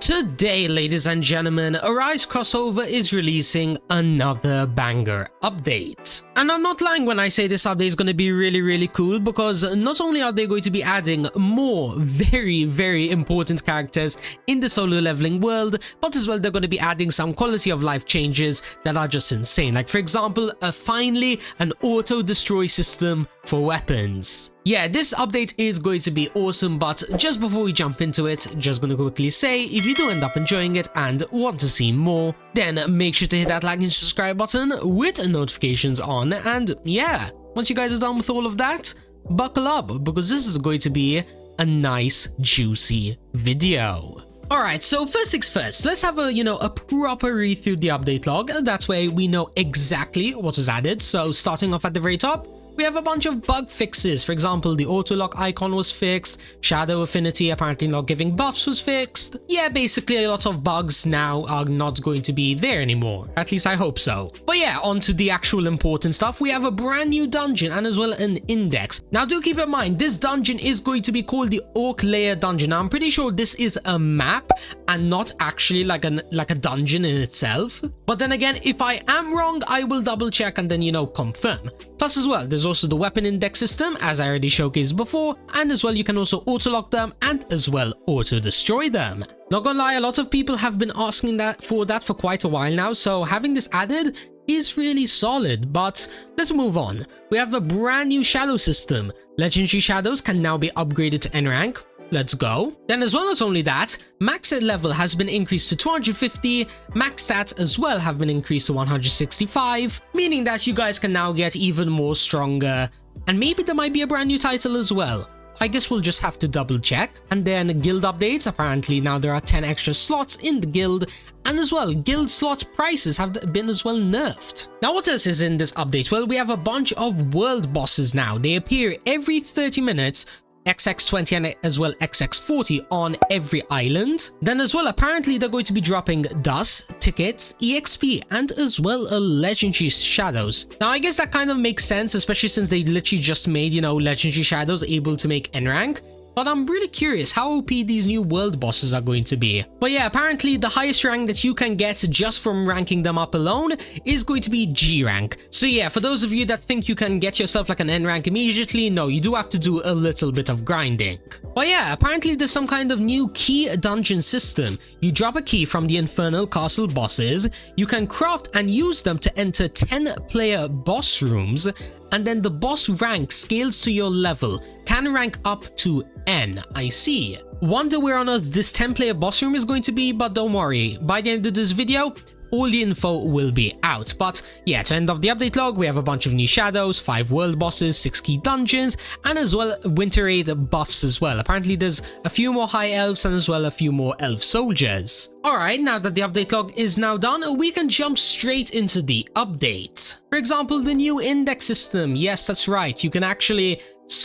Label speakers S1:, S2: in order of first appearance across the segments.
S1: Today, ladies and gentlemen, Arise Crossover is releasing another banger update. And I'm not lying when I say this update is going to be really cool, because not only are they going to be adding more very important characters in the solo leveling world, but as well they're going to be adding some quality of life changes that are just insane. Like for example, finally an auto destroy system for weapons. Yeah, this update is going to be awesome, but just before we jump into it, just gonna quickly say, if you do end up enjoying it and want to see more, then make sure to hit that like and subscribe button with notifications on, and yeah, once you guys are done with all of that, buckle up, because this is going to be a nice juicy video. Alright, so first things first, let's have a proper read through the update log. That way we know exactly what was added. So starting off at the very top, we have a bunch of bug fixes. For example, the auto lock icon was fixed, shadow affinity apparently not giving buffs was fixed. Yeah, basically a lot of bugs now are not going to be there anymore. At least I hope so. But yeah, on to the actual important stuff. We have a brand new dungeon and as well an index. Now do keep in mind, this dungeon is going to be called the Orc Lair dungeon. Now I'm pretty sure this is a map and not actually like a dungeon in itself. But then again, if I am wrong, I will double check and then confirm. Plus as well, there's also the weapon index system, as I already showcased before, and as well you can also auto-lock them and as well auto-destroy them. Not gonna lie, a lot of people have been asking for that for quite a while now, so having this added is really solid. But let's move on. We have a brand new shadow system. Legendary shadows can now be upgraded to N rank. Let's go. Then as well as only that, max set level has been increased to 250, max stats as well have been increased to 165, meaning that you guys can now get even more stronger, and maybe there might be a brand new title as well. I guess we'll just have to double check. And then guild updates, apparently now there are 10 extra slots in the guild, and as well guild slot prices have been as well nerfed. Now what else is in this update? Well, we have a bunch of world bosses now. They appear every 30 minutes, XX20 and as well XX40 on every island. Then as well, apparently they're going to be dropping dust, tickets, EXP, and as well a legendary shadows. Now I guess that kind of makes sense, especially since they literally just made, legendary shadows able to make N rank. But I'm really curious how OP these new world bosses are going to be. But yeah, apparently the highest rank that you can get just from ranking them up alone is going to be G rank. So yeah, for those of you that think you can get yourself like an N rank immediately, no, you do have to do a little bit of grinding. But yeah, apparently there's some kind of new key dungeon system. You drop a key from the Infernal Castle bosses, you can craft and use them to enter 10-player boss rooms, and then the boss rank scales to your level, can rank up to N. I see. Wonder where on earth this 10-player boss room is going to be, but don't worry, by the end of this video, all the info will be out. But yeah, to end off the update log, we have a bunch of new shadows, 5 world bosses, 6 key dungeons, and as well winter raid buffs as well. Apparently there's a few more high elves and as well a few more elf soldiers. Alright, now that the update log is now done, we can jump straight into the update. For example, the new index system. Yes, that's right, you can actually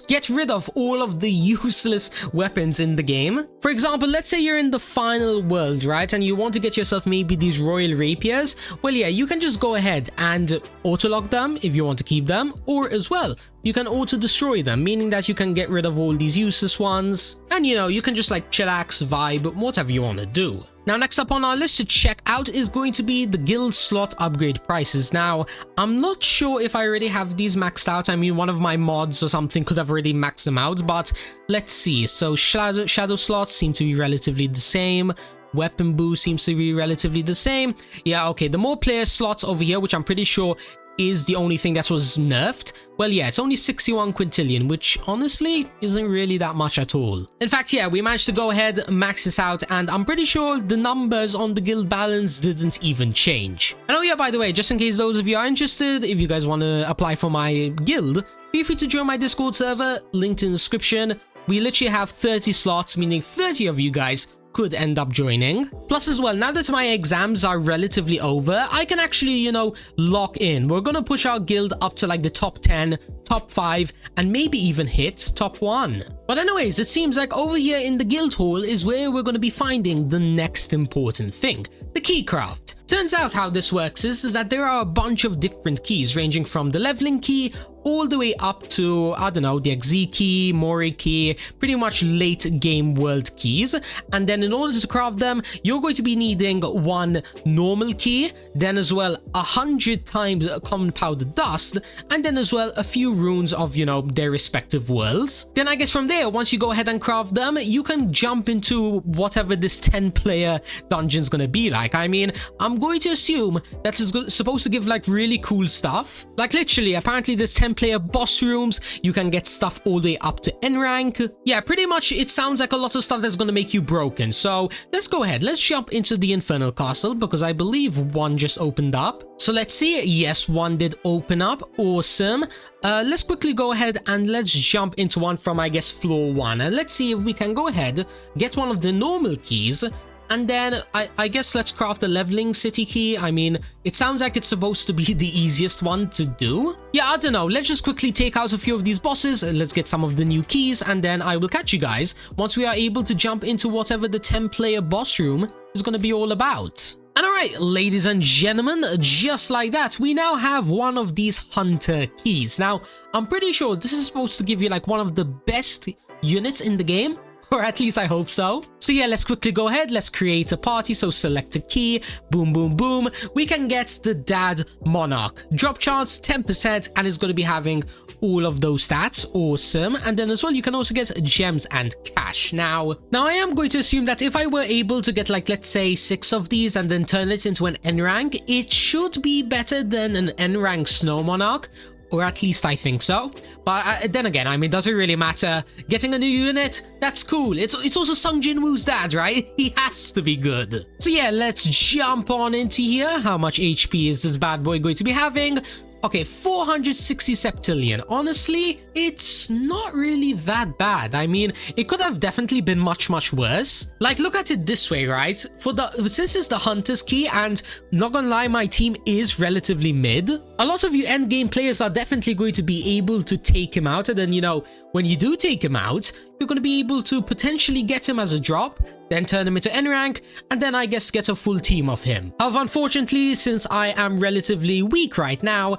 S1: get rid of all of the useless weapons in the game. For example, let's say you're in the final world, right, and you want to get yourself maybe these royal rapiers. Well, yeah, you can just go ahead and auto-lock them if you want to keep them, or as well, you can auto-destroy them, meaning that you can get rid of all these useless ones, and you can just like chillax, vibe, whatever you want to do. Now next up on our list to check out is going to be the guild slot upgrade prices. Now, I'm not sure if I already have these maxed out. I mean, one of my mods or something could have already maxed them out, but let's see. So shadow slots seem to be relatively the same. Weapon boost seems to be relatively the same. Yeah, okay, the more player slots over here, which I'm pretty sure is the only thing that was nerfed. Well, yeah, it's only 61 quintillion, which honestly isn't really that much at all. In fact, yeah, we managed to go ahead, max this out, and I'm pretty sure the numbers on the guild balance didn't even change. And oh yeah, by the way, just in case those of you are interested, if you guys want to apply for my guild, feel free to join my Discord server, linked in the description. We literally have 30 slots, meaning 30 of you guys could end up joining. Plus as well, now that my exams are relatively over, I can actually, lock in. We're gonna push our guild up to like the top 10, top 5, and maybe even hit top 1. But anyways, it seems like over here in the guild hall is where we're gonna be finding the next important thing, the key craft. Turns out how this works is that there are a bunch of different keys ranging from the leveling key all the way up to, I don't know, the XZ key, Mori key, pretty much late game world keys. And then in order to craft them, you're going to be needing one normal key, then as well 100 times common powder dust, and then as well a few runes of, you know, their respective worlds. Then I guess from there, once you go ahead and craft them, you can jump into whatever this 10-player dungeon's gonna be like. I mean, I'm going to assume that it's supposed to give like really cool stuff. Like literally, apparently there's 10-player boss rooms, you can get stuff all the way up to N rank. Yeah, pretty much it sounds like a lot of stuff that's gonna make you broken. So let's go ahead, let's jump into the Infernal Castle, because I believe one just opened up. So let's see, yes, one did open up, awesome. Let's quickly go ahead and let's jump into one from, I guess, floor 1, and let's see if we can go ahead, get one of the normal keys, and then I guess let's craft the leveling city key. I mean, it sounds like it's supposed to be the easiest one to do. Yeah, I don't know, let's just quickly take out a few of these bosses, let's get some of the new keys, and then I will catch you guys once we are able to jump into whatever the 10-player boss room is going to be all about. And alright, ladies and gentlemen, just like that, we now have one of these hunter keys. Now, I'm pretty sure this is supposed to give you like one of the best units in the game, or at least I hope so. So yeah, let's quickly go ahead, let's create a party. So select a key, boom, boom, boom. We can get the Dad Monarch. Drop chance 10%, and it's going to be having all of those stats, awesome. And then as well, you can also get gems and cash. Now I am going to assume that if I were able to get like, let's say 6 of these and then turn it into an N rank, it should be better than an N rank Snow Monarch, or at least I think so. But then again, I mean, does it really matter? Getting a new unit, that's cool. It's also Sung Jin-woo's dad, right? He has to be good. So yeah, let's jump on into here. How much HP is this bad boy going to be having? Okay, 460 septillion. Honestly, it's not really that bad. I mean, it could have definitely been much worse. Like, look at it this way, right? Since it's the Hunter's key, and not gonna lie, my team is relatively mid, a lot of you endgame players are definitely going to be able to take him out. And then, you know, when you do take him out, you're going to be able to potentially get him as a drop, then turn him into N rank, and then I guess get a full team of him. However, unfortunately, since I am relatively weak right now,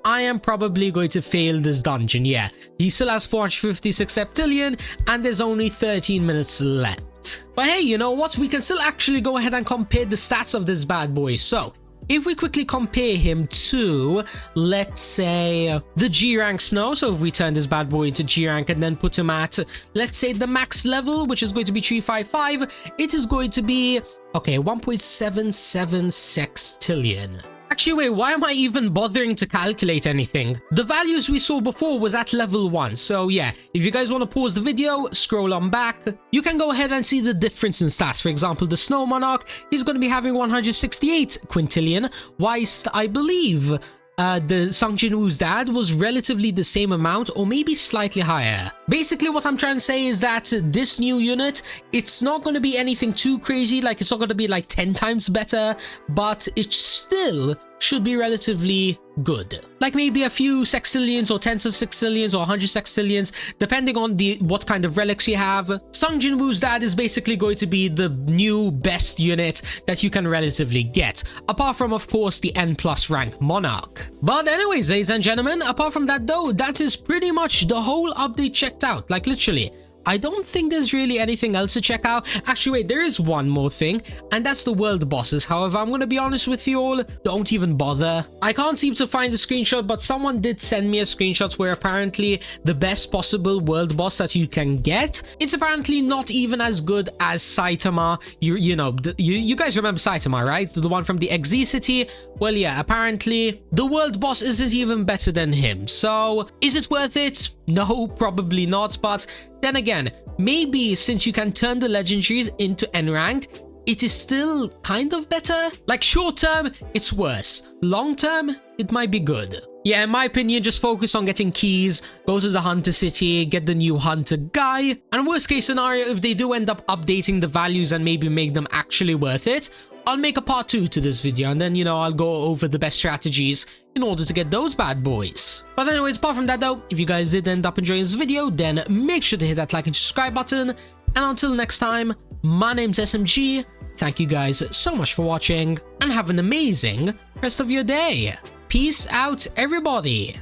S1: I am probably going to fail this dungeon. Yeah, he still has 456 septillion, and there's only 13 minutes left. But hey, you know what? We can still actually go ahead and compare the stats of this bad boy. So if we quickly compare him to, let's say, the G rank Snow, so if we turn this bad boy into G rank and then put him at, let's say, the max level, which is going to be 355, it is going to be, okay, 1.77 sextillion. Actually, wait, why am I even bothering to calculate anything? The values we saw before was at level 1. So yeah, if you guys want to pause the video, scroll on back, you can go ahead and see the difference in stats. For example, the Snow Monarch, he's going to be having 168 quintillion, whilst I believe the Sung Jin-woo's dad was relatively the same amount, or maybe slightly higher. Basically, what I'm trying to say is that this new unit, it's not going to be anything too crazy, like it's not going to be like 10 times better, but it still should be relatively good. Like maybe a few sextillions or tens of sextillions or 100 sextillions, depending on what kind of relics you have. Sung Jin-woo's dad is basically going to be the new best unit that you can relatively get, apart from, of course, the N+ rank Monarch. But anyways, ladies and gentlemen, apart from that though, that is pretty much the whole update checked out. Like literally, I don't think there's really anything else to check out. Actually, wait, there is one more thing, and that's the world bosses. However, I'm going to be honest with you all, don't even bother. I can't seem to find a screenshot, but someone did send me a screenshot where apparently the best possible world boss that you can get, it's apparently not even as good as Saitama. You guys remember Saitama, right? The one from the XZ city? Well, yeah, apparently the world boss isn't even better than him. So, is it worth it? No, probably not, but then again, maybe since you can turn the legendaries into N rank, it is still kind of better. Like short term, it's worse. Long term, it might be good. Yeah, in my opinion, just focus on getting keys, go to the Hunter City, get the new Hunter guy, and worst case scenario, if they do end up updating the values and maybe make them actually worth it, I'll make a part 2 to this video, and then, you know, I'll go over the best strategies in order to get those bad boys. But anyways, apart from that though, if you guys did end up enjoying this video, then make sure to hit that like and subscribe button. And until next time, my name's SMG. Thank you guys so much for watching, and have an amazing rest of your day. Peace out, everybody.